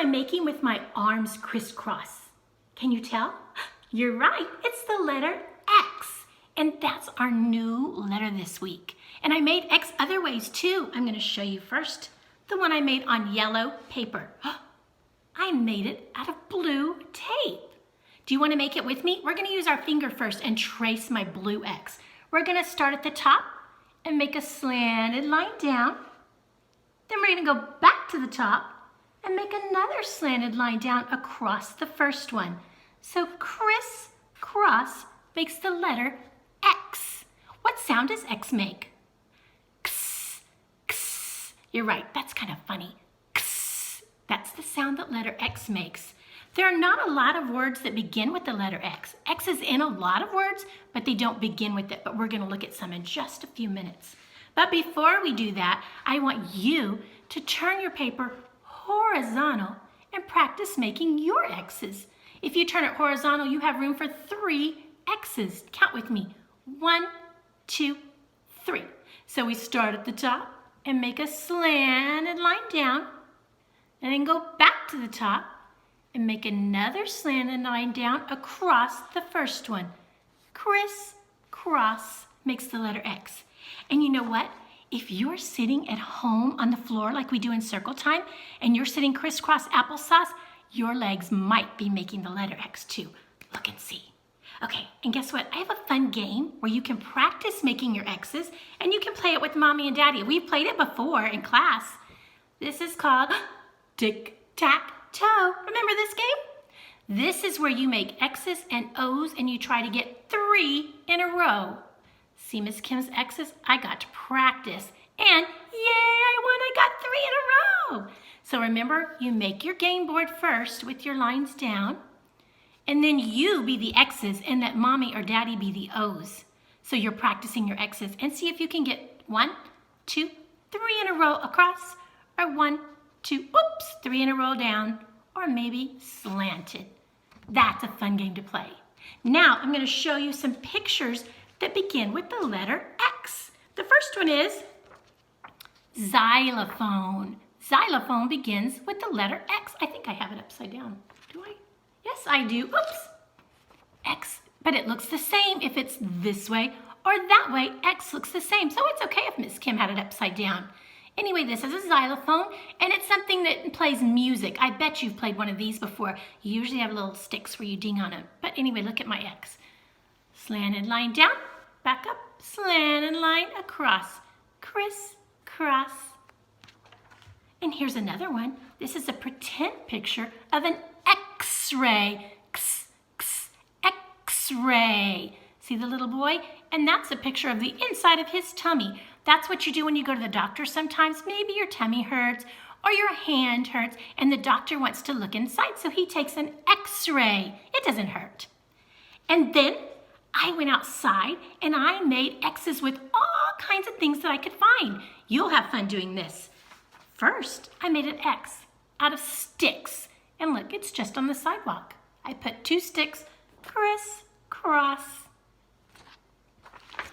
I'm making with my arms crisscross? Can you tell? You're right, it's the letter X. And that's our new letter this week. And I made X other ways too. I'm going to show you first the one I made on yellow paper. I made it out of blue tape. Do you want to make it with me? We're going to use our finger first and trace my blue X. We're going to start at the top and make a slanted line down. Then we're going to go back to the top and make another slanted line down across the first one. So crisscross makes the letter X. What sound does X make? X, X. You're right, that's kind of funny. X. That's the sound that letter X makes. There are not a lot of words that begin with the letter X. X is in a lot of words, but they don't begin with it. But we're going to look at some in just a few minutes. But before we do that, I want you to turn your paper horizontal and practice making your X's. If you turn it horizontal, you have room for 3 X's. Count with me. 1, 2, 3. So we start at the top and make a slanted line down, and then go back to the top and make another slanted line down across the first one. Crisscross makes the letter X. And you know what? If you're sitting at home on the floor like we do in circle time, and you're sitting crisscross applesauce, your legs might be making the letter X too. Look and see. Okay, and guess what? I have a fun game where you can practice making your X's, and you can play it with Mommy and Daddy. We've played it before in class. This is called tic-tac-toe. Remember this game? This is where you make X's and O's, and you try to get 3 in a row. See Miss Kim's X's? I got to practice, and yay, I won. I got 3 in a row. So remember, you make your game board first with your lines down, and then you be the X's and let Mommy or Daddy be the O's. So you're practicing your X's, and see if you can get 1, 2, 3 in a row across, or 1, 2, oops, 3 in a row down, or maybe slanted. That's a fun game to play. Now I'm going to show you some pictures that begin with the letter X. The first one is xylophone. Xylophone begins with the letter X. I think I have it upside down. Do I? Yes, I do. Oops. X. But it looks the same if it's this way or that way. X looks the same. So it's okay if Miss Kim had it upside down. Anyway, this is a xylophone, and it's something that plays music. I bet you've played one of these before. You usually have little sticks where you ding on them. But anyway, look at my X. Slanted line down, back up, slanted line across, crisscross. And here's another one. This is a pretend picture of an X-ray. X-ray. See the little boy? And that's a picture of the inside of his tummy. That's what you do when you go to the doctor sometimes. Maybe your tummy hurts or your hand hurts, and the doctor wants to look inside, so he takes an X-ray. It doesn't hurt. And then I went outside and I made X's with all kinds of things that I could find. You'll have fun doing this. First, I made an X out of sticks. And look, it's just on the sidewalk. I put 2 sticks, crisscross.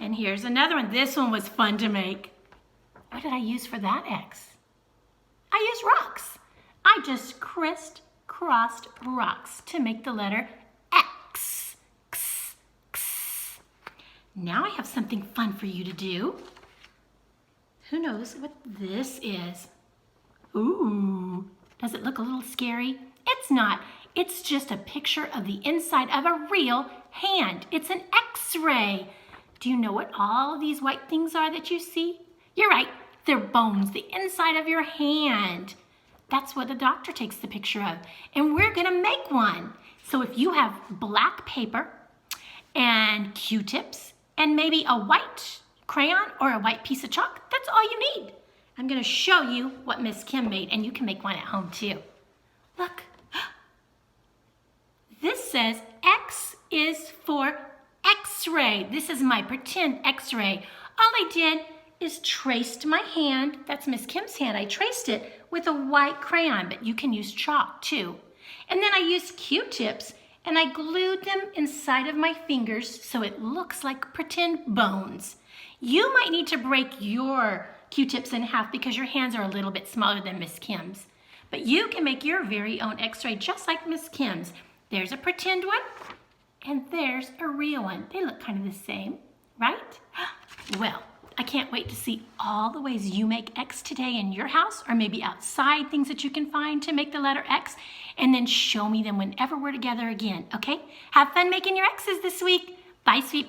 And here's another one. This one was fun to make. What did I use for that X? I used rocks. I just crisscrossed rocks to make the letter X. Now I have something fun for you to do. Who knows what this is? Ooh, does it look a little scary? It's not. It's just a picture of the inside of a real hand. It's an X-ray. Do you know what all of these white things are that you see? You're right, they're bones, the inside of your hand. That's what the doctor takes the picture of. And we're gonna make one. So if you have black paper and Q-tips and maybe a white crayon or a white piece of chalk, that's all you need. I'm gonna show you what Miss Kim made, and you can make one at home too. Look, this says X is for X-ray. This is my pretend X-ray. All I did is traced my hand. That's Miss Kim's hand. I traced it with a white crayon, but you can use chalk too. And then I used Q-tips and I glued them inside of my fingers so it looks like pretend bones. You might need to break your Q-tips in half because your hands are a little bit smaller than Miss Kim's. But you can make your very own x-ray just like Miss Kim's. There's a pretend one and there's a real one. They look kind of the same, right? Well, I can't wait to see all the ways you make X today in your house or maybe outside, things that you can find to make the letter X, and then show me them whenever we're together again, okay? Have fun making your X's this week. Bye, sweet